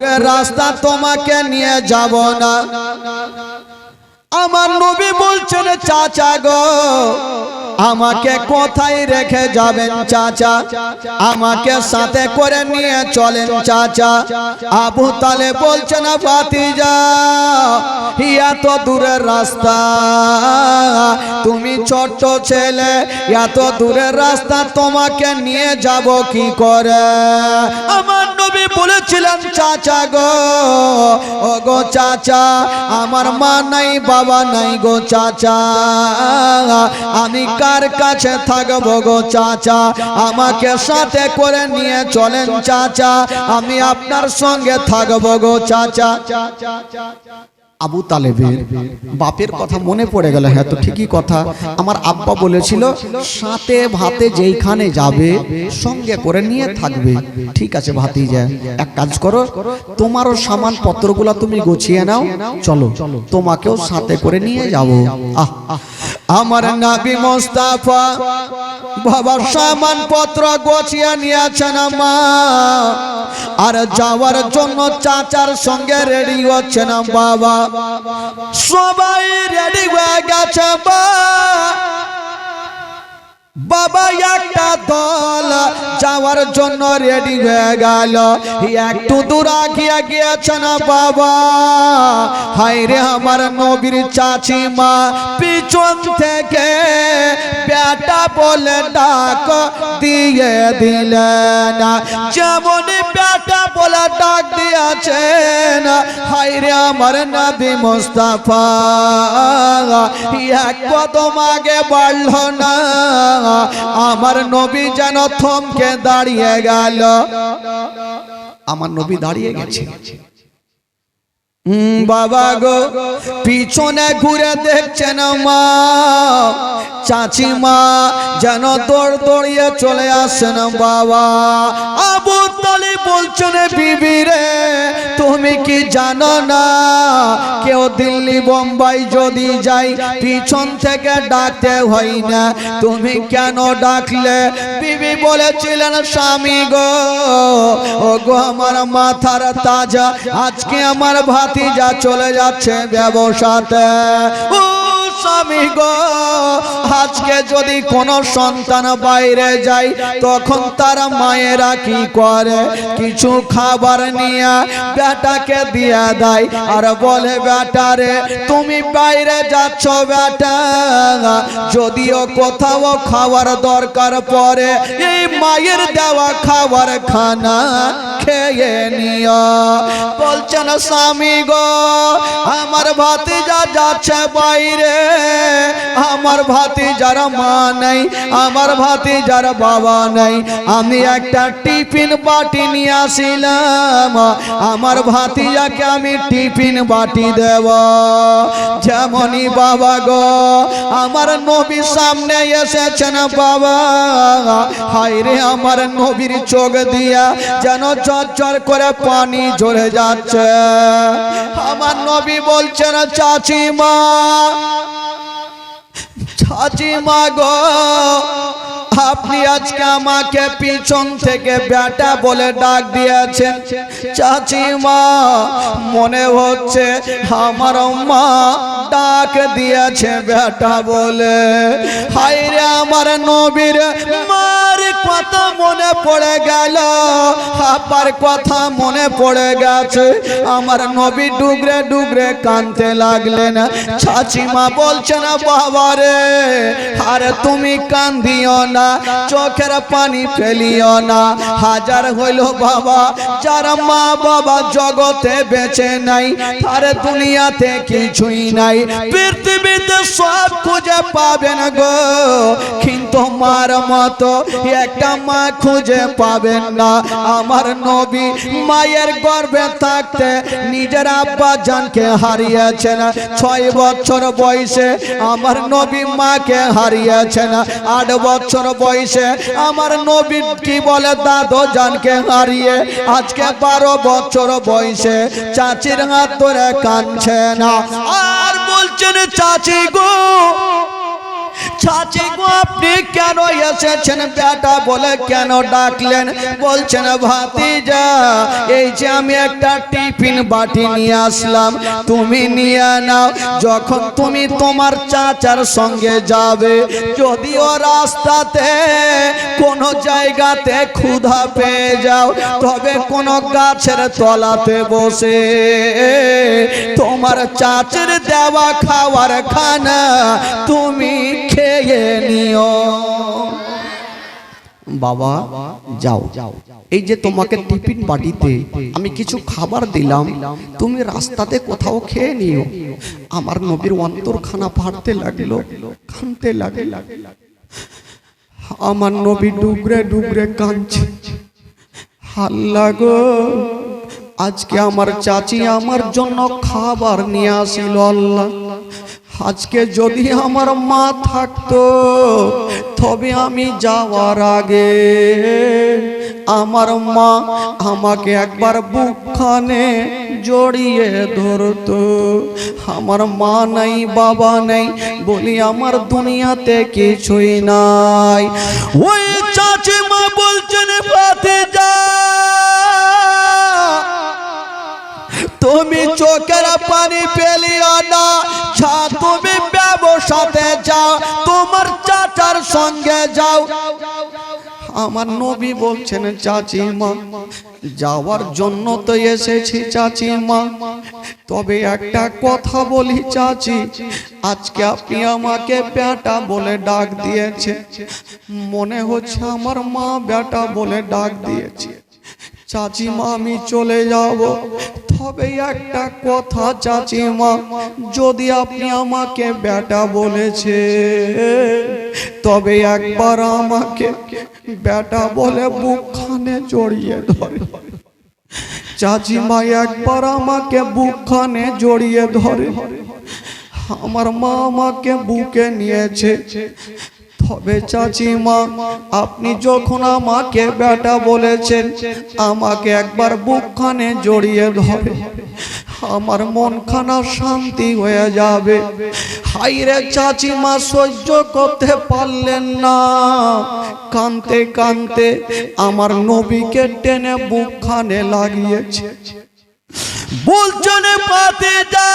রাস্তা তোমাকে নিয়ে যাব না। আমার নবী বলছেন চাচা গো আমাকে কোথায় রেখে যাবেন চাচা, আমাকে সাথে করে নিয়ে চলেন চাচা। আবু তালেব বলছেন ভাতিজা এত দূরের রাস্তা, তুমি ছোট ছেলে, এত দূরের রাস্তা তোমাকে নিয়ে যাব কি করে। আমার নবী বলেছিলেন চাচা গো, ও গো চাচা আমার মা নাই বাবা নাই গো চাচা, আমি কার কাছে থাকবো গো চাচা, আমাকে সাথে করে নিয়ে চলেন চাচা, আমি আপনার সঙ্গে থাকবো গো চাচা। আবু তালেবের বাপের কথা মনে পড়ে গেল। হ্যাঁ তো ঠিকই কথা, আমার আব্বা বলেছিল সাথে ভাতে যেইখানে যাবে সঙ্গে করে নিয়ে থাকবে। ঠিক আছে ভাতিজা, এক কাজ করো, তোমারও সামান পত্রগুলো তুমি গুছিয়ে নাও, চলো তোমাকেও সাথে করে নিয়ে যাবো। আমার নবী মুস্তাফা বাবার সামান পত্র গুছিয়ে নিয়েছেন মা, আর যাওয়ার জন্য চাচার সঙ্গে রেডি হচ্ছেন বাবা। সবাই রেডি হয়ে গেছে বাবা, একটা দল যাওয়ার জন্য রেডি হয়ে গেল। একটু দূর আগিয়ে গিয়েছেন বাবা, হায় রে আমার নবীর চাচি মা পিছন থেকে বেটা বলে ডাক দিয়ে দিলেন। যেমন বেটা বলে ডাক দিয়েছেন, হায় রে আমার নবী মুস্তাফা এক কদম আগে বাড়ল না, আমার নবী যেন থমকে দাঁড়িয়ে গেল। আমার নবী দাঁড়িয়ে গেছে। বাবা গো পিছনে ঘুরে দেখছেন মা, চাচি মা যেন দৌড় দৌড়িয়ে চলে আসেন বাবা। আবু তালেব বলছেন বিবি রে তুমি কি জানো না, কেউ দিল্লি বোম্বাই যদি যাই পিছন থেকে ডাকতে হয় না, তুমি কেন ডাকলে? বিবি বলেছিলেন স্বামী গো, ও গো আমার মাথার তাজা, আজকে আমার ভাতিজা চলে যাচ্ছে ব্যবসাতে। ও স্বামী গো, আজকে যদি কোনো সন্তান বাইরে যায় তখন তার মায়েরা কি করে, কিছু খাবার নিয়ে বেটাকে দিয়ে দেয় আর বলে বেটারে তুমি বাইরে যাচ্ছ বেটা, যদিও কোথাও খাওয়ার দরকার পড়ে এই মায়ের দেওয়া খাবার খানা খেয়ে নিও। বলছেন স্বামী গো আমার ভাতিজা যাচ্ছে বাইরে, আমার ভাতিজার মা নাই, আমার ভাতিজার বাবা নাই, আমি একটা টিফিন বাটি নিয়ে আসিলাম, আমার ভাতিজাকে আমি টিফিন বাটি দেব। যেমনই বাবা গো আমার নবী সামনে এসেছেন বাবা, হায় রে আমার নবীর চোখ দিয়া যেন ঝরঝর করে পানি ঝরে যাচ্ছে। আমার নবী বলছেন চাচি মা, চাচি মা গো আপনি আজকে আমাকে পিছন থেকে বেটা বলে ডাক দিয়েছেন। চাচি মা মনে হচ্ছে আমার মা ডাক দিয়েছে বেটা বলে। হায় রে আমার নবীর মার কথা মনে পড়ে গেল, আপার কথা মনে পড়ে গেছে। আমার নবী ডুগরে ডুগরে কাঁদতে লাগলেন। চাচি মা বলছেন বাবা রে আরে তুমি কান্দিও না, চোখের পানি ফেলিও না, হাজার হইল বাবা যার মা বাবা জগতে বেঁচে নাই তার দুনিয়াতে কিছুই নাই, পৃথিবীতে সব খুঁজে পাবেন গো কিন্তু মার মতো একটা মা খুঁজে পাবেন না। আমার নবী মায়ের গর্ভে থাকতে নিজের আব্বা জানকে হারিয়েছেন, 6 বছর বয়সে আমার নবী মাকে হারিয়েছেন, 8 বছর বয়সে আমার নবী কি বলে দাদু জানকে হারিয়ে আজকে 12 বছর বয়সে চাচির হাত ধরে কাঁদছে না। আর বলছেন চাচি গো চাচি গো আপনি কেন এসেছেন বেটা বলে কেন ডাকলেন? বলছেন ভাতিজা এই যে আমি একটা টিফিন বাটি নিয়ে আসলাম, তুমি নিয়ে নাও। যখন তুমি তোমার চাচার সঙ্গে যাবে, যদিও রাস্তাতে কোন জায়গাতে ক্ষুধা পেয়ে যাও, তবে কোন গাছের তলাতে বসে তোমার চাচার দেওয়া খাবার খানা তুমি খেয়ে নিও। বাবা যাও, এই যে তোমাকে টিফিন বাটিতে আমি কিছু খাবার দিলাম, তুমি রাস্তাতে কোথাও খেয়ে নিও। আমার নবীর অন্তরখানা ফাটতে লাগলো, কাঁদতে লাগলো। আমার নবী ডুবরে ডুবরে কাঁদছে, আল্লাহ গো আজকে আমার চাচি আমার জন্য খাবার নিয়ে আসিল। আল্লাহ আজকে যদি আমার মা থাকতো, তবে আমি যাওয়ার আগে আমার মা আমাকে একবার বুকখানে জড়িয়ে ধরতো। আমার মা নাই, বাবা নাই, বলি আমার দুনিয়াতে কিছুই নাই। ওই চাচি মা বলছেন ভাতিজা তুমি চোখের পানি পেলিও না, তুমি ব্যবসাতে যাও, তোমার চাচার সঙ্গে যাও। আমার নবী বলছেন চাচি মা যাওয়ার জন্য তো এসেছি চাচি মা, তবে একটা কথা বলি চাচি, আজকে আপনি আমাকে বেটা বলে ডাক দিয়েছে, মনে হচ্ছে আমার মা বেটা বলে ডাক দিয়েছে। চাচি মা আমি চলে যাব, তবে একটা কথা চাচি মা, যদি আপনি আমাকে বেটা বলেছে, তবে একবার আমাকে বেটা বলে বুকখানে জড়িয়ে ধরে। চাচি মা একবার আমাকে বুকখানে জড়িয়ে ধরে। আমার মা আমাকে বুকে নিয়েছে, তবে চাচি মা আপনি যখন আমাকে বেটা বলেছেন, আমাকে একবার বুকখানে জড়িয়ে ধরে, আমার মনখানা শান্তি হয়ে যাবে। হাইরে চাচি মা সহ্য করতে পারলেন না, কাঁদতে কাঁদতে আমার নবীকে টেনে বুকখানে লাগিয়েছে। বলছেন ভাতিজা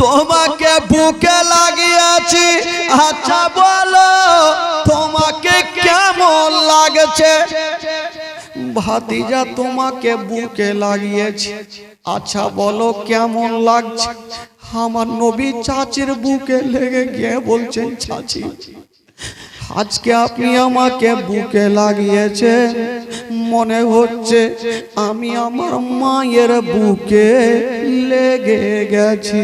তোমাকে বুকে লাগিয়েছি, আচ্ছা বলো তোমাকে কেমন লাগছে? ভাতিজা তোমাকে বুকে লাগিয়েছি, আচ্ছা বলো কেমন লাগছে? আমার নবী চাচির বুকে লেগে গিয়ে বলছেন চাচি আজকে আপনি আমাকে বুকে লাগিয়েছে, মনে হচ্ছে আমি আমার মায়ের বুকে লেগে গেছি,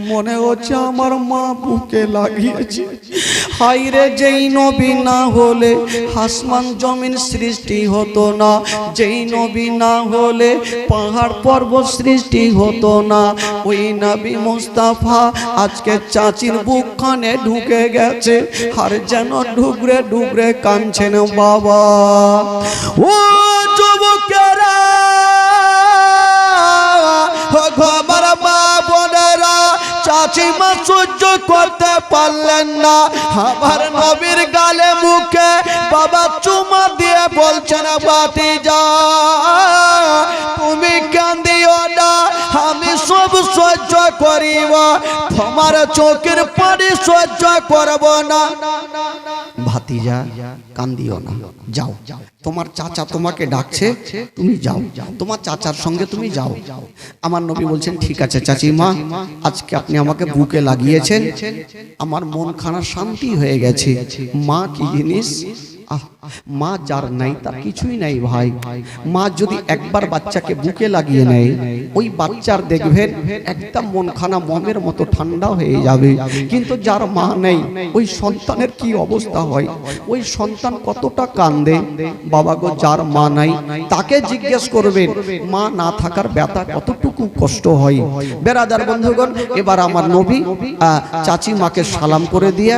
মনে হচ্ছে আমার মা বুকে লাগিয়েছে। হাইরে যেই নবী না হলে আসমান জমিন সৃষ্টি হতো না, যেই নবী না হলে পাহাড় পর্বত সৃষ্টি হতো না, ওই নবী মুস্তাফা আজকে চাচির বুকখানে ঢুকে গেছে, আর যেন ডুবরে ডুবরে কাঁদছেন বাবা। ও যুবকেরা, আমার মা বোনেরা, চাচি মা সহ্য করতে পারলেন না, আমার নবীর গালে মুখে বাবা চুমা দিয়ে বলছেন ভাতিজা তুমি কান্দিও না, আমি সব সহ্য করিব, তোমার চোখের পানি সহ্য করব না। ভাতিজা কান্দিও না, যাও, তোমার চাচা তোমাকে ডাকছে, তুমি যাও, তোমার চাচার সঙ্গে তুমি যাও। আমার নবী বলছেন ঠিক আছে চাচি মা, আজকে আপনি আমাকে বুকে লাগিয়েছেন, আমার মনখানা শান্তি হয়ে গেছে। মা কি জিনিস, মা যার নাই তার কিছুই নাই ভাই। মা যদি একবার বাচ্চাকে বুকে লাগিয়ে নেয়, ওই বাচ্চার দেখবেন একদম মনখানা মমের মতো ঠান্ডা হয়ে যাবে। কিন্তু যার মা নেই, ওই সন্তানের কি অবস্থা হয়, ওই সন্তান কতটা কান্দে। বাবা গো, যার মা নাই তাকে জিজ্ঞেস করবেন মা না থাকার ব্যথা কতটুকু কষ্ট হয়। বেরাদার বন্ধুগণ, এবার আমার নবী চাচি মাকে সালাম করে দিয়ে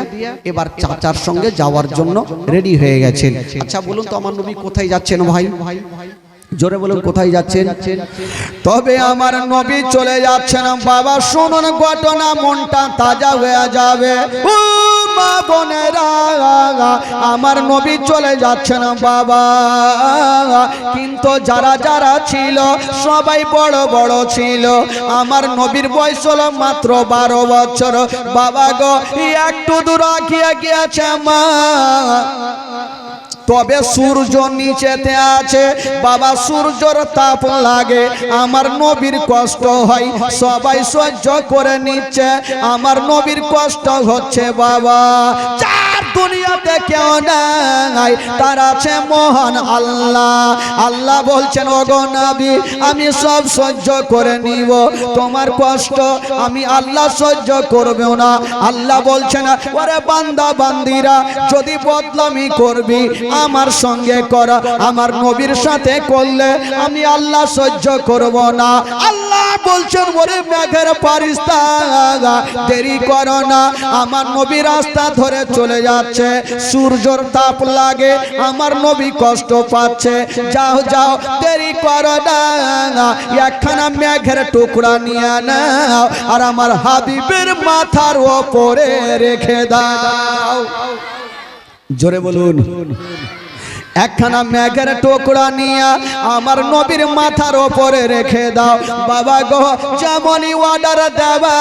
এবার চাচার সঙ্গে যাওয়ার জন্য রেডি হয়ে গেছেন। আচ্ছা বলুন তো আমার নবী কোথায় যাচ্ছেন ভাই? জোরে বলুন কোথায় যাচ্ছেন? তবে আমার নবী চলে যাচ্ছেন বাবা, শুনুন ঘটনা, মনটা তাজা হয়ে যাবে। ও মা বোনেরা, আমার নবী চলে যাচ্ছেন বাবা, কিন্তু যারা যারা ছিল সবাই বড় বড় ছিল। আমার নবীর বয়স হলো মাত্র 12 বছর। বাবা গো, একটু দূর আগিয়ে গিয়েছে মা, তবে সূর্য নিচেতে আছে বাবা, সূর্যর তাপ লাগে, আমার নবীর কষ্ট হয়, সবাই সহ্য করে নিচ্ছে, আমার নবীর কষ্ট হচ্ছে বাবা। চার দুনিয়াতে কেউ নাই, তার আছে মহান আল্লাহ। আল্লাহ বলছেন, ওগো নবী, আমি সব সহ্য করে নিব, তোমার কষ্ট আমি আল্লাহ সহ্য করব না। আল্লাহ বলছেন, ওরে বান্দা বান্দিরা, যদি বদলামি করবি আমার সঙ্গে কর, আমার নবীর সাথে করলে আমি আল্লাহ সহ্য করব না। আল্লাহ বলছেন, ওরে মেঘের ফারিস্তা, দেরি করো না, আমার নবী রাস্তা ধরে চলে যাচ্ছে, সূর্যর তাপ লাগে, আমার নবী কষ্ট পাচ্ছে, যাও যাও, দেরি করো না, একখানা মেঘের টুকরা নিয়ে নাও আর আমার হাবিবের মাথার ওপরে রেখে দাও। জোরে বলুন, একখানা মেঘের টুকরা নিয়ে আমার নবীর মাথার ওপরে রেখে দাও। বাবা গো, যেমনই অর্ডার দেবা,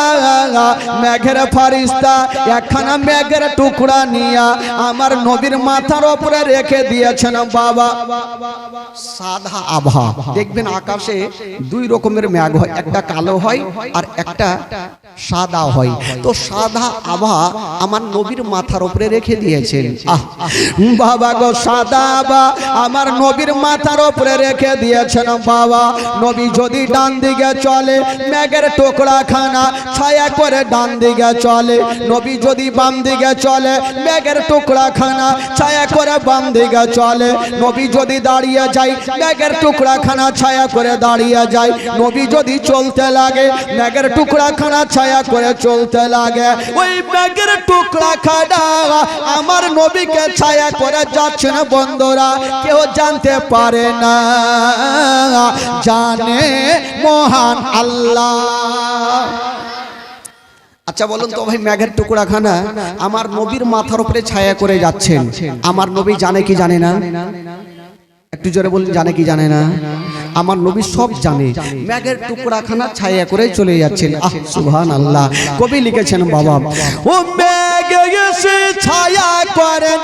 মেঘের ফারিস্তা একখানা মেঘের টুকরা নিয়ে আমার নবীর মাথার ওপরে রেখে দিয়েছেন বাবা। সাদা আভা, দেখবেন আকাশে দুই রকমের মেঘ হয়, একটা কালো হয় আর একটা সাদা হয়। তো সাদা আভা আমার নবীর মাথার ওপরে রেখে দিয়েছেন। বাবা গো, সাদা আমার নবীর মাথার উপরে রেখে দিয়েছেন বাবা। নবী যদি ডান দিকে চলে, মেঘের টুকরা খানা ছায়া করে ডান দিকে চলে, নবী যদি বাম দিকে চলে, মেঘের টুকরা খানা ছায়া করে বাম দিকে চলে, নবী যদি দাঁড়িয়ে যায়, মেঘের টুকরা খানা ছায়া করে দাঁড়িয়ে যায়, নবী যদি চলতে লাগে, মেঘের টুকরা খানা ছায়া করে চলতে লাগে। ওই মেঘের টুকরা খানা আমার নবীকে ছায়া করে যাচ্ছে না বন্ধুরা, কেউ জানতে পারে না, জানে মহান আল্লাহ। আচ্ছা বলুন তো ভাই, মেঘের টুকরা খানা আমার নবীর মাথার উপরে ছায়া করে যাচ্ছেন, আমার নবী জানে কি জানে না? একটু জোরে বলুন, জানে কি জানে না? আমার নবী সব জানে, মেঘের টুকরা খানা ছায়া করে চলে যাচ্ছেন। সুবহানাল্লাহ। কবি লিখেছেন বাবা, ও মেঘ এসে ছায়া করেন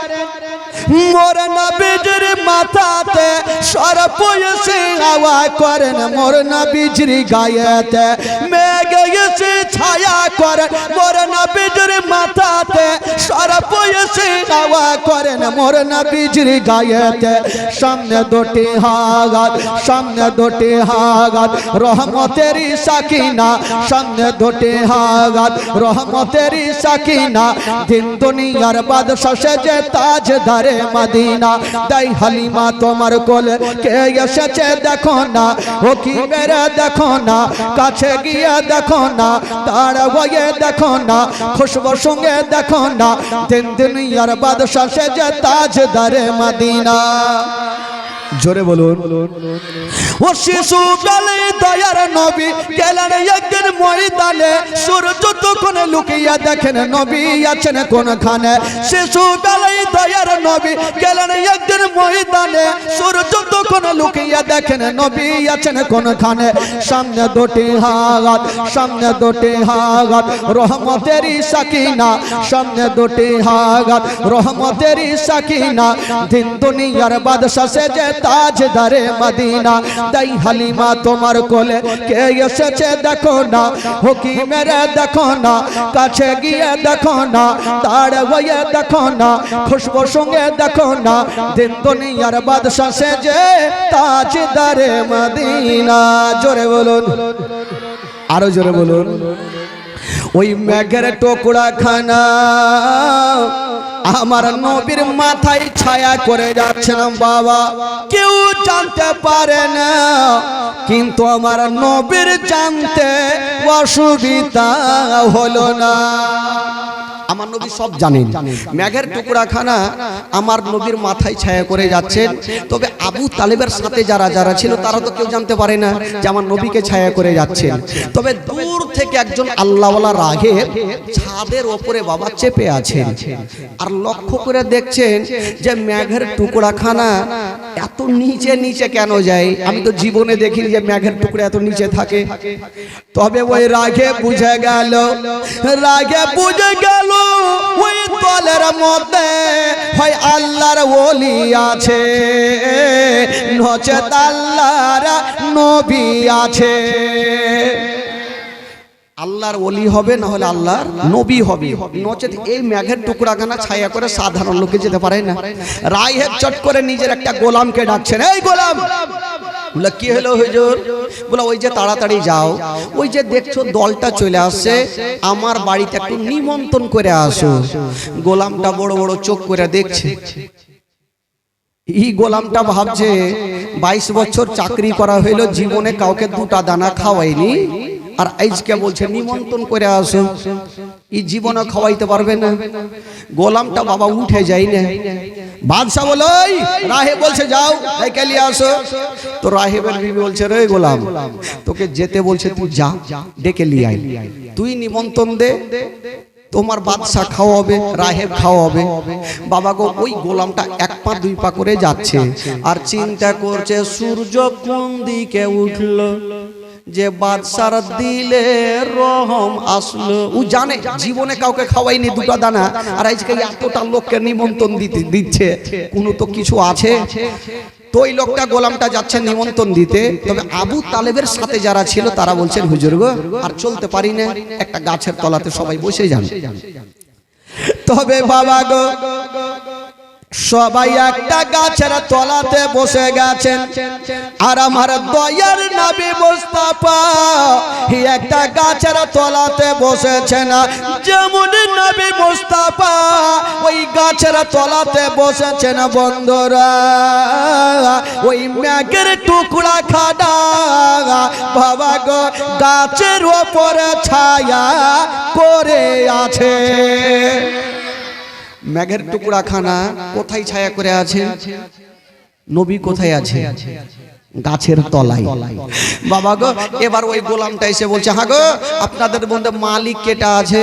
মোর নবীর মাথাতে, সরপ এসে হাওয়া করেন মোর নবীর গায়েতে, মেঘ এসে ছায়া করেন মোর নবীর মাথাতে, সরপ এসে হাওয়া করেন মোর নবীর গায়েতে। সামনে দুটি হাত, সামনে দুটি হাত রহমতেরি সাকিনা, সামনে দুটি হাত রহমতেরি সাকিনা, দিন দুনিয়ার বাদশা সেজে তাজদারে মদিনা। তাই হালিমা তোমার কোলে কে এসেছে দেখো না, ও কি মেরে দেখো না, কাছে গিয়ে দেখো না, তার হয়ে দেখো না, খুশবু সঙ্গে দেখো না, দিন দুনিয়ার বাদশা সেজে তাজদারে মদিনা। জোরে বলুন, ও শিশু বেলে দয়ার নবী গেলেন একদিন ময়দানে, সূর্য তখন লুকিয়ে দেখেন নবী আছেন কোনখানে। শিশু বেলে দয়ার নবী গেলেন একদিন ময়দানে, সূর্য তখন লুকিয়ে দেখেন নবী আছেন কোনখানে। সামনে দুটি হাত, সামনে দুটি হাত রহমতেরি সাকিনা, সামনে দুটি হাত রহমতেরি সাকিনা, দিন দুনিয়ার বাদশা সেজে তাজদারে মদিনা। তাই হালিমা তোমার কোলে কে এসেছে দেখো না, হুকিমের দেখো না, কাছে গিয়ে দেখো না, তার হয়ে দেখো না, খুশবু সঙ্গে দেখো না, দিন দুনিয়ার বাদশা সেজে তাজদারে মদিনা। জোরে বলুন, আরো জোরে বলুন। ওই মেঘের টুকরা খানা আমার নবীর মাথায় ছায়া করে যাচ্ছেন বাবা, কেউ জানতে পারে না, কিন্তু আমার নবীর জানতে অসুবিধা হলো না। আমার নবী সব জানেন। মেঘের টুকরাখানা আমার নবীর মাথায় ছায়া করে যাচ্ছেন, তবে আবু তালেবের সাথে যারা যারা ছিল তারা তো কেউ জানতে পারে না যে আমার নবীকে ছায়া করে যাচ্ছেন। তবে দূর থেকে একজন আল্লাহওয়ালা রাঘেব ছাদের ওপরে বাবা চেপে আছেন, আর লক্ষ্য করে দেখছেন যে মেঘের টুকরাখানা এত নিচে নিচে কেন যায়। আমি তো জীবনে দেখিনি যে মেঘের টুকরা এত নিচে থাকে। তবে ওই রাগে বুঝে গেল, ওই তলের মধ্যে হয় আল্লাহর ওলি আছে, নচেত আল্লাহর নবী আছে। আল্লাহর ওলি হবে, না হলে আল্লাহর নবী হবে, নচেত এই মেঘের টুকরাখানা ছায়া করে সাধারণ লোকে যেতে পারে না। রায়হেব চট করে নিজের একটা গোলামকে ডাকছেন, এই গোলাম। বলে কি হলো হুজুর? বলে ওই যে তাড়াতাড়ি যাও, ওই যে দেখছো দলটা চলে আসছে, আমার বাড়িতে একটু নিমন্ত্রণ করে আসো। গোলামটা বড় বড় চোখ করে দেখছে। এই গোলামটা ভাবছে 22 বছর চাকরি করা হইলো, জীবনে কাউকে দুটা দানা খাওয়াইনি, আর আজকে বলছে নিমন্ত্রণ করে আসো। এই জীবনে খাওয়াইতে পারবে না। গোলামটা বাবা উঠে যায় না। বাদশা বলে রাহেব বলছে যাও ডেকে নিয়ে আসো। তো রাহেবের বিবি বলছে রে গোলাম, তোকে যেতে বলছে, তুই যা ডেকে নিয়ে আয়, তুই নিমন্ত্রণ দে, তোমার বাদশা খাওয়াবে, রাহেব খাওয়াবে। বাবা গো, ওই গোলামটা 1 পা 2 পা করে যাচ্ছে আর চিন্তা করছে সূর্য কোন দিকে উঠলো যে বাদশার দিলে রহম আসলো। ও জানে জীবনে কাউকে খাওয়াইনি দুটা দানা, আর আজকে এতটা লোককে নিমন্ত্রণ দিচ্ছে, কোনো তো কিছু আছে। তো ওই লোকটা গোলামটা যাচ্ছে নিমন্ত্রণ দিতে। তবে আবু তালেবের সাথে যারা ছিল তারা বলছেন হুজুর গো আর চলতে পারি না, একটা গাছের তলাতে সবাই বসে যান। তবে বাবা গো, সবাই একটা গাছের তলাতে বসে গেছেন, আর আমার দয়ার নবী মুস্তাফা একটা গাছের তলাতে বসেছেন। যেমন নবী মুস্তাফা ওই গাছের তলাতে বসেছেন, বন্ধুরা ওই মেঘের টুকরা খানা বাবা গো গাছের ওপরে ছায়া করে আছে। মেঘের টুকরা খানা কোথায় ছায়া করে আছে? নবী কোথায় আছে? গাছের তলায়। বাবা গো, এবার ওই গোলামটা এসে বলছে, হ্যাঁ গো আপনাদের মধ্যে মালিক কেটা আছে?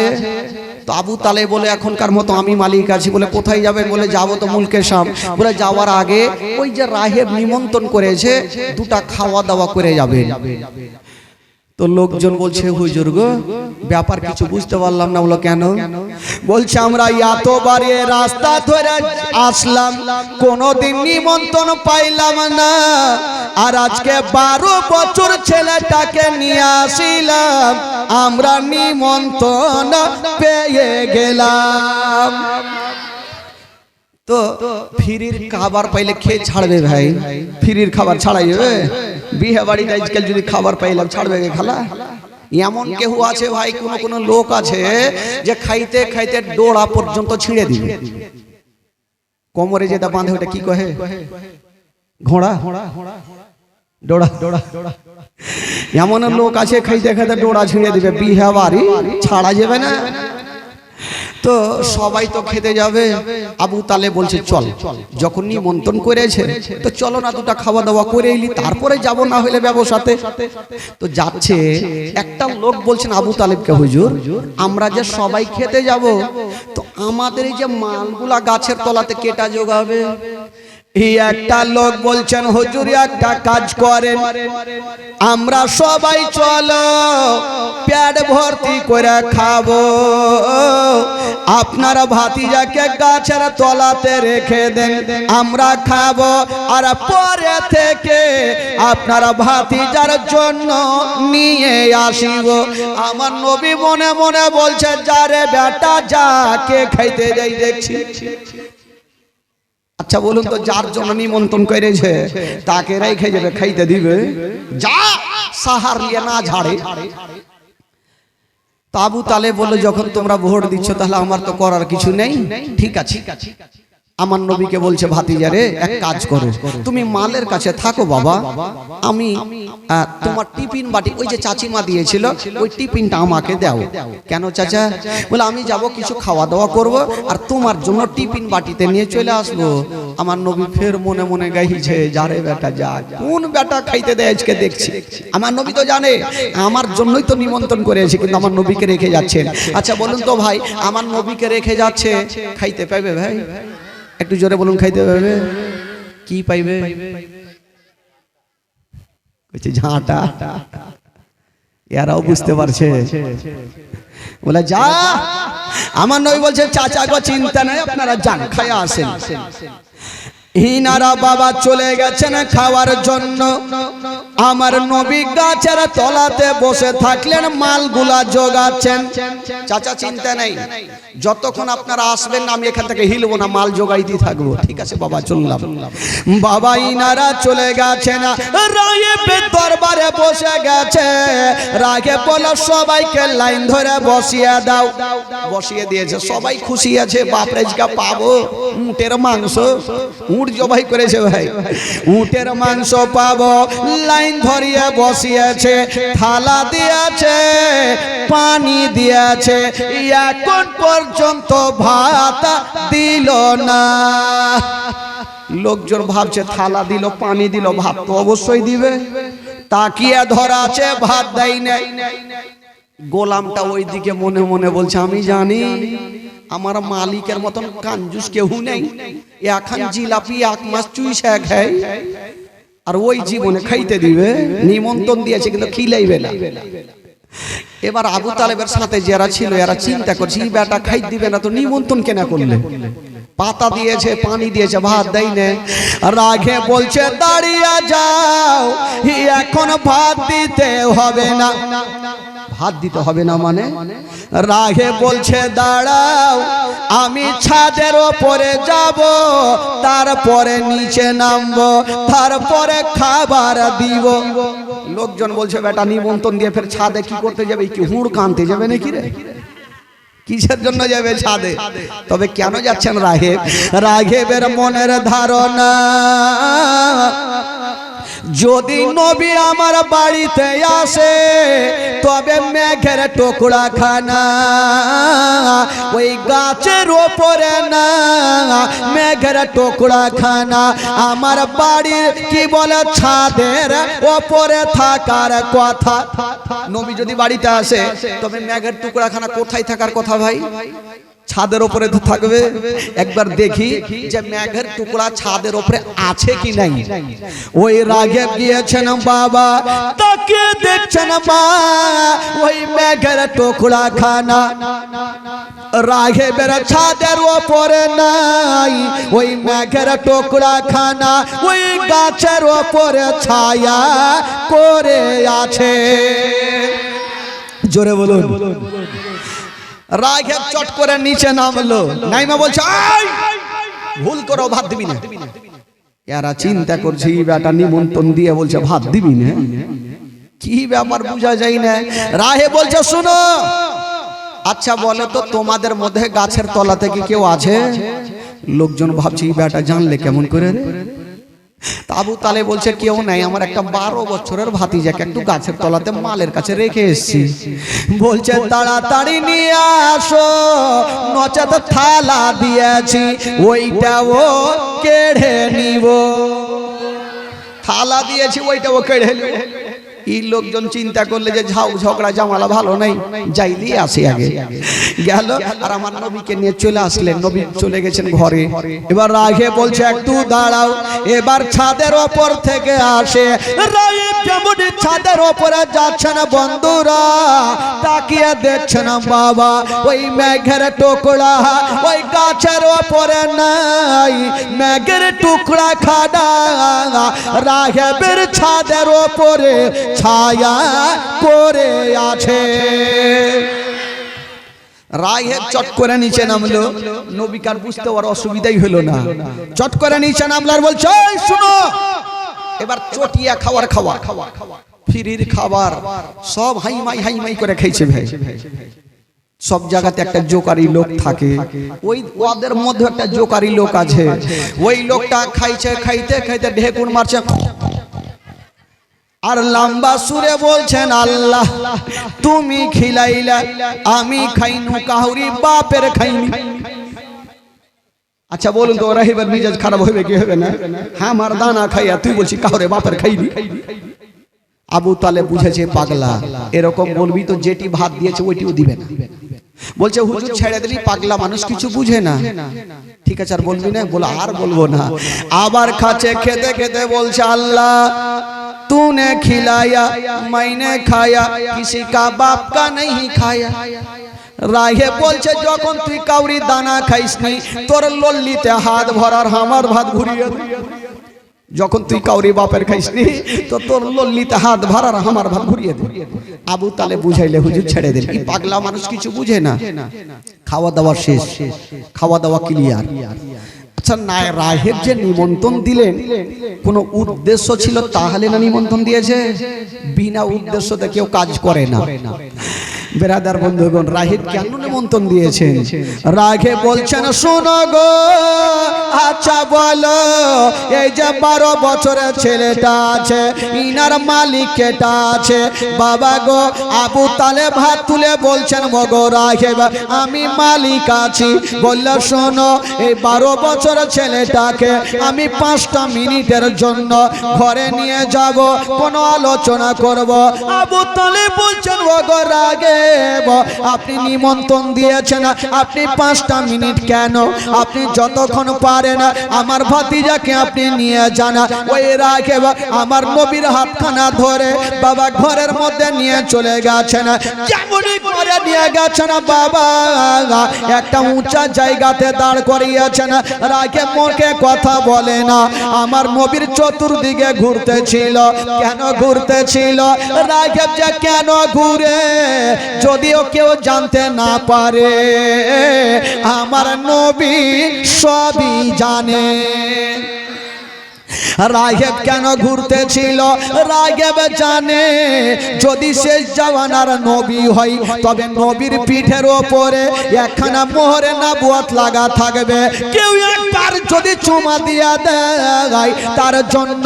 তো আবু তালেব বলে এখনকার মতো আমি মালিক আছি। বলে কোথায় যাবেন? বলে যাবো তো মুলকে শাম। বলে যাওয়ার আগে ওই যে রাহেব নিমন্ত্রণ করেছে, দুটা খাওয়া দাওয়া করে যাবে। তো লোকজন বলছে হুজুর গো ব্যাপার কিছু বুঝতে পারলাম না। বলো কেন? বলছে আমরা এতবার এ রাস্তা ধরে আসলাম, কোনোদিন নিমন্ত্রণ পাইলাম না, আর আজকে 12 বছর ছেলেটাকে নিয়ে আসিলাম, আমরা নিমন্ত্রণ পেয়ে গেলাম। তো ফিরির খাবার পাইলে খেয়ে ছাড়বে ভাই? ফিরির খাবার ছাড়াই হবে? বিয়ে বাড়িতে আজকাল যদি খাবার পাইলাম ছাড়বে খালা? এমন কেউ আছে ভাই, কোন লোক আছে যে খাইতে খাইতে ডোড়া পর্যন্ত ছিঁড়ে দিবে। কোমরে যেটা বাঁধে ওটা কি কহে? ঘোড়া, ডোড়া। এমন লোক আছে খাইতে খাইতে ডোড়া ছিঁড়ে দিবে। বিয়ে বাড়ি ছাড়া যাবে না। তো সবাই তো খেতে যাবে। আবু তালেব বলছে চল, যখন নিমন্ত্রণ করেছে তো চলো না দুটা খাওয়া দাওয়া করে এলি, তারপরে যাব না হলে ব্যবসাতে। তো যাচ্ছে, একটা লোক বলছেন আবু তালেবকে, হুজুর আমরা যে সবাই খেতে যাব, তো আমাদের এই যে মালগুলা গাছের তলাতে কেটা জোগাবে? এই একটা লোক বলছেন হুজুর একটা কাজ করেন, আমরা সবাই চলো পেট ভর্তি করে খাবো, আপনারা ভাতিজাকে গাছের তলাতে রেখে দেন, আমরা খাবো, আর পরে থেকে আপনারা ভাতিজার জন্য নিয়ে আসিব। আমার নবী মনে মনে বলছে যারে বেটা যাকে খাইতে যাই দেখছি। আচ্ছা বলুন তো, যার জন্য নিমন্ত্রণ করেছে তাকে রেখে যাবে, খাইতে দিবে? যা সাহার লিয়ে না ঝাড়ে। তো আবু তালেব বলল যখন তোমরা ভোট দিচ্ছ তাহলে আমার তো করার কিছু নেই, ঠিক আছে আমার নবীকে বলছে ভাতিজা রে এক কাজ করো, তুমি মালের কাছে থাকো বাবা, আমি তোমার টিফিন বাটি ওই যে চাচিমা দিয়েছিল ওই টিফিনটা আমাকে দাও। কেন চাচা? বলে আমি যাব কিছু খাওয়া দাওয়া করব আর তোমার জন্য টিফিন বাটিতে নিয়ে চলে আসবো। আমার নবী ফের মনে মনে গাইছে, যারে বেটা যা, কোন বেটা খাইতে দেয় আজকে দেখছি। আমার নবী তো জানে আমার জন্যই তো নিমন্ত্রণ করেছে, কিন্তু আমার নবীকে রেখে যাচ্ছেন। আচ্ছা বলুন তো ভাই, আমার নবীকে রেখে যাচ্ছে, খাইতে পাইবে ভাই? একটু জোরে বলুন, খাইতে পাইবে? কি পাইবে? ঝাঁটা। এরাও বুঝতে পারছে। বলে যা, আমার নবী বলছে চাচা গো চিন্তা নাই, আপনারা যান খায়া আসেন। হিনারা বাবা চলে গেছেন খাওয়ার জন্য। আমার নবী গাছের তলাতে বসে থাকলেন, মালগুলা জোগাচ্ছেন। চাচা চিন্তা নেই, যতক্ষণ আপনারা আসবেন না আমি এখান থেকে হিলবো না, মাল জোগাইতে থাকবো। ঠিক আছে বাবা, চললাম। বাবা ইনারা চলে গেছেন, রায়েবের দরবারে বসে গেছে। রাগে বলে সবাইকে লাইন ধরে বসিয়ে দাও। বসিয়ে দিয়েছে, সবাই খুশি আছে, বাপরে আজকে পাবো উটের মাংস। উট জবাই করেছে ভাই, উটের মাংস পাবো। লাইন ধরিয়ে বসিয়েছে, থালা দিয়েছে, পানি দিয়েছে, এখন পর্যন্ত ভাত দিল না। লোকজন ভাবছে থালা দিল, পানি দিল, ভাত তো অবশ্যই দিবে। তাকিয়ে ধরা আছে, ভাত দেয় নাই। গোলামটা ওইদিকে মনে মনে বলছে, আমি জানি আমার মালিকের মতন কাঞ্জুস কেউ নেই। এখন জিলাপি এক মাস চুই শাক খায় আর ওই জীবনে খাইতে দিবে। নিমন্ত্রণ দিয়েছে কিন্তু খিলাইবে না। এবার আবু তালেবের সাথে যারা ছিল এরা চিন্তা করছে, এই বেটা খাই দিবে না তো নিমন্ত্রণ কেন করলে? পাতা দিয়েছে, পানি দিয়েছে, ভাত দেয় না। রাগে বলছে দাঁড়িয়ে যাও, এখন ভাত দিতে হবে না। ভাত দিতে হবে না মানে? রাগে বলছে দাঁড়াও, আমি ছাদের ওপরে যাব, তারপরে নিচে নামবো, তারপরে খাবার দিব। লোকজন বলছে বেটা নিমন্ত্রণ দিয়ে ফের ছাদে কি করতে যাবে? কি হুড় কানতে যাবে নাকি রে? কিসের জন্য যাবে ছাদে? তবে কেন যাচ্ছেন রাহেব? রাহেবের মনের ধারণা, যদি নবী আমার বাড়িতে আসে তবে মেঘের টুকরা খানা ওই গাছের ওপরে না, মেঘের টুকরা খানা আমার বাড়ির কি বলে ছাদের ওপরে থাকার কথা। নবী যদি বাড়িতে আসে তবে মেঘের টুকরা খানা কোথায় থাকার কথা ভাই? ছাদের উপরে তো থাকবে। একবার দেখি যে মেঘের টুকরা ছাদের উপরে আছে কি নাই। ওই রাগে গিয়েছেন বাবা, তাকে দেখছেন মা ওই মেঘের টুকরা খানা রাগে বের ছাদের উপরে নাই, ওই মেঘের টুকরা খানা ওই গাছের উপরে ছায়া করে আছে। জোরে বলুন। রাঘব চট করে নিচে নামলো, নাইমা বলছে ভুল করো, ভাত দিবি না। এরা চিন্তা করছে বেটা নিমন্ত্রণ দিয়ে বলছে ভাত দিবি না, কি ব্যাপার বুঝা যায় না। রাহে বলছে শুনো, আচ্ছা বলো তো তোমাদের মধ্যে গাছের তলা থেকে কেউ আছে? লোকজন ভাবছে বেটা জানলে কেমন করে রে। আবু তালেব বলছে কেউ নাই, আমার একটা 12 বছরের ভাতিজাকে একটু গাছের তলাতে মালের কাছে রেখে এসেছি। বলছে তাড়াতাড়ি নিয়ে আসো, নচেত থালা দিয়েছি ওইটাও কেড়ে নিব। থালা দিয়েছি ওইটাও কেড়ে নিব। এই লোকজন চিন্তা করলে যে ঝাউ ঝগড়া জামালা ভালো নাই, যাইলি আসি আগে গেল। আর আমার নবীকে নিয়ে চলে আসলেন, নবী চলে গেছেন ঘরে। এবার রাগে বলছে একটু দাঁড়াও। এবার ছাদের ওপর থেকে আসে রাইব, যেমন ছাদের ওপরে যাচ্ছেন বন্ধুরা তাকিয়ে দেখছেন বাবা ওই মেঘের টুকরা ওই গাছের ওপরে নাই, মেঘের টুকরা খাডা রাহেবের ছাদের ওপরে ছায়া করে আছে। রাহেব চট করে নিচে নামলো। নবীকার বুঝতে আর অসুবিধাই হলো না, চট করে নিচে নামলো আর বলছে শুনো, এবার চটিয়া খাবার খাওয়া, ফিরির খাবার সব হাইমাই হাইমাই করে খাইছে ভাই। সব জায়গাতে একটা জোকারি লোক থাকে, ওই ওদের মধ্যে একটা জোকারি লোক আছে। ওই লোকটা খাইছে, খাইতে খাইতে ঢেকুর মারছে আর লম্বা সুরে বলছেন, আল্লাহ তুমি খিলাইলা, আমি খাইনু, কাহুরি বাপের খাইনি। আচ্ছা বলুন তো, রাহিবের মিজাজ খারাপ হবে কি হবে না? হ্যাঁ, আমার দানা খাইয়া তুই বলছি কাহুরে বাপের খাইনি। আবু তালেব বুঝেছে পাগলা, এরকম বলবি তো যেটি ভাত দিয়েছে ওইটিও দিবে না। বলছে হুজুর ছেড়ে দিলি, পাগলা মানুষ কিছু বুঝে না। ঠিক আছে আর বলবি না? বলো আর বলবো না। আবার খাচ্ছে, খেতে খেতে বলছে, আল্লাহ तूने खिलाया मैंने खाया किसी का बाप का नहीं खाया। রাহে বলছে যখন তুই কাউরি দানা খাইসনি, তোর লল্লিতে হাত ভরার আমার ভাত ঘুরিয়ে দে। যখন তুই কাউরি বাপের খাইসনি তো তোর লল্লিতে হাত ভরার আমার ভাত ঘুরিয়ে দে। আবু তালেব বুঝাইলে হুজুর ছেড়ে দিন, এই পাগলা মানুষ কিছু বুঝে না। খাওয়া দাওয়া শেষ, খাওয়া দাওয়া ক্লিয়ার। আচ্ছা না, রাহেব যে নিমন্ত্রণ দিলেন কোনো উদ্দেশ্য ছিল তাহলে না নিমন্ত্রণ দিয়েছে? বিনা উদ্দেশ্যতে কেউ কাজ করে না। বেরাদার বন্ধুগণ, রাহেব কেন নিমন্ত্রণ দিয়েছেন? রাহেব বলছেন, শোনো গো, আচ্ছা বলো, এই যে 12 বছরের ছেলেটা আছে, ইনার মালিক কেটা আছে? বাবা গো, আবু তালেব হাত তুলে বলছেন, মগো রাহেব আমি মালিক আছি। বললো শোনো, এই 12 বছরের ছেলেটাকে আমি 5টা মিনিটের জন্য ঘরে নিয়ে যাব, কোনো আলোচনা করব। আবু তালেব বলছেন, মগো রাগে আপনি নিমন্ত্রণ দিয়েছেন, আপনি 5টা মিনিট কেন, আপনি যতক্ষণ পারেন আমার ভাতিজাকে আপনি নিয়ে যান। ওই রাখে আমার নবীর হাতখানা ধরে বাবা ঘরের মধ্যে নিয়ে চলে গেছেন। যেমনই করে নিয়ে গেছেন বাবা একটা উঁচা জায়গাতে দাঁড় করিয়েছেন। রাখে মুখে কথা বলে না, আমার নবীর চতুর্দিকে ঘুরতেছিল। কেন ঘুরতেছিল? রাখে যে কেন ঘুরে যদিও কেউ জানতে না পারে, আমার নবী সবই জানে। রাহেব কেন ঘুরতেছিল? রাহেব জানে যদি শেষ জামানার নবী হয় তবে নবীর পিঠের ওপরে একখানা মোহরে নবুয়ত লাগা থাকবে। কেউ একবার যদি চুমা দিয়া দেয় তার জন্য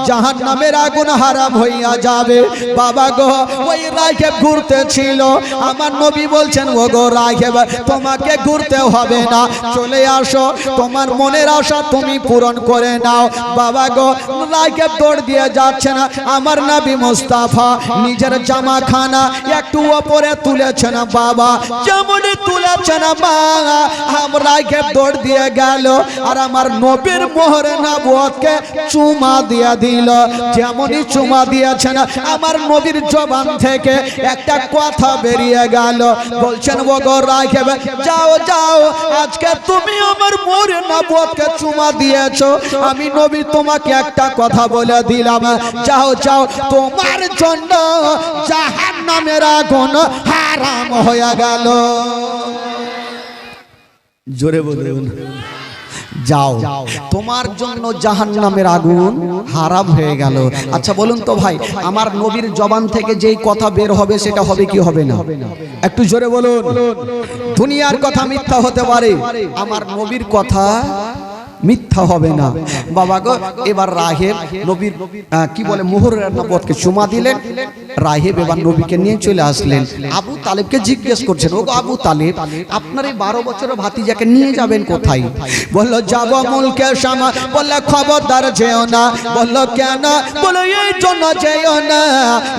জাহান্নামের আগুন হারাম হইয়া যাবে। বাবা গো, ওই রাহেব ঘুরতেছিল। আমার নবী বলছেন, ও গো রাহেব তোমাকে ঘুরতে হবে না, চলে আসো, তোমার মনের আশা তুমি পূরণ করে নাও। বাবা গো, রাহেব দৌড় দিয়ে যাচ্ছে না। আমার নবী মুস্তাফা নিজের জামাখানা একটু উপরে তুলেছেন বাবা, যেমনই তুলেছেন বাবা রাহেব দৌড় দিয়ে গেল আর আমার নবীর মোহরে নবুয়তকে চুমা দিয়ে দিল। যেমনই চুমা দিয়েছেন আমার নবীর জবান থেকে একটা কথা বেরিয়ে গেল। বলছেন, ও গো রাহেব যাও যাও, আজকে তুমি আমার মোহরে নবুয়তকে চুমা দিয়েছো, আমি নবী তোমাকে একটা কথা বলে দিলাম, যাও যাও, তোমার জন্য জাহান্নামের আগুন হারাম হয়ে গেল। জোরে বলুন, যাও, তোমার জন্য জাহান্নামের আগুন হারাম হয়ে গেল। আচ্ছা বলুন তো ভাই, আমার নবীর জবান থেকে যেই কথা বের হবে সেটা হবে কি হবে না? একটু জোরে বলুন। দুনিয়ার কথা মিথ্যা হতে পারে, আমার নবীর কথা মিথ্যা হবে না। বাবা গো, এবার রাহেব নবীর কি বলে মোহরের নবুয়তকে চুমা দিলেন। রাহেব এবার নবীকে নিয়ে চলে আসলেন। আবু তালেবকে জিজ্ঞেস করছেন, ও আবু তালেব আপনার এই 12 বছরের ভাতিজাকে নিয়ে যাবেন কোথায়? বলল যাব মুলকে শাম। বললে খবরদার যেও না। বলল কেন? বলল এই জন্য যেও না,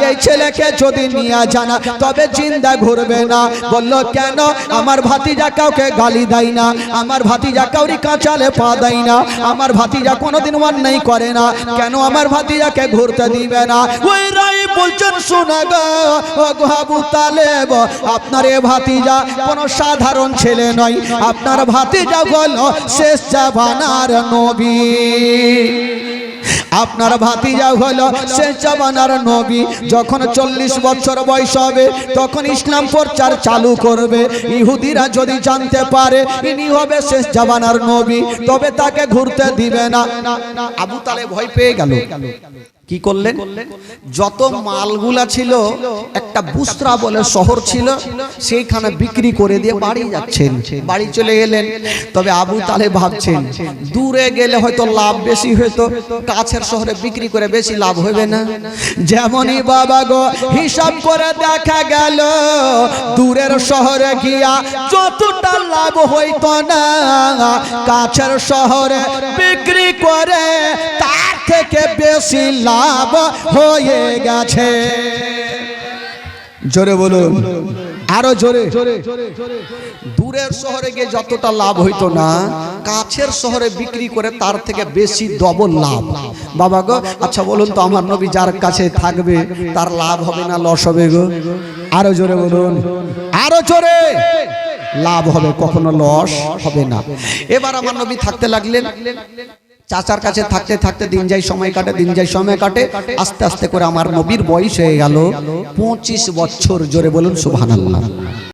এই ছেলেকে যদি নিয়ে যান তবে জিন্দা ঘুরবে না। বলল কেন? আমার ভাতিজা কাউকে গালি দেয় না, আমার ভাতিজা কাউরি কাঁচালে পা দেয় না, আমার ভাতিজা কোনোদিন অন্যায় করে না, কেন আমার ভাতিজাকে ঘুরতে দিবে না? ওই রাই বলছেন, শোনা গো আবু তালেব আপনার এ ভাতিজা কোনো সাধারণ ছেলে নয়, আপনার ভাতিজা হলো শেষ জামানার নবী। আপনার ভাতিজা হলো শেষ জামানার নবী। যখন 40 বছর বয়স হবে তখন ইসলাম প্রচার চালু করবে। ইহুদিরা যদি জানতে পারে ইনি হবে শেষ জামানার নবী তবে তাকে ঘুরতে দিবে না। আবু তালেব ভয় পেয়ে গেল। কি করলেন? যত মালগুলা ছিল একটা বুসরা বলে শহর ছিল, সেইখানে বিক্রি করে দিয়ে বাড়ি যাচ্ছেন, বাড়ি চলে এলেন। তবে আবু তালেব ভাবছেন দূরে গেলে হয়তো লাভ বেশি হতো, কাছের শহরে বিক্রি করে বেশি লাভ হবে না। যেমনই বাবা গো হিসাব করে দেখা গেল দূরের শহরে গিয়া যতটা লাভ হইতো না, কাছের শহরে বিক্রি করে তার থেকে বেশি লাভ হয়ে গেছে। জোরে বলুন, আরো জোরে। দূরের শহরে গিয়ে যতটা লাভ হইতো না, কাছের শহরে বিক্রি করে তার থেকে বেশি ডবল লাভ। বাবা গো আচ্ছা বলুন তো, আমার নবী যার কাছে থাকবে তার লাভ হবে না লস হবে গো? আরো জোরে বলুন, আরো জোরে। লাভ হবে, কখনো লস হবে না। এবার আমার নবী থাকতে লাগলেন, চাচার কাছে থাকতে থাকতে দিন যায় সময় কাটে, দিন যায় সময় কাটে। আস্তে আস্তে করে আমার নবীর বয়স হয়ে গেল 25 বছর। জোরে বলুন সুবহানাল্লাহ।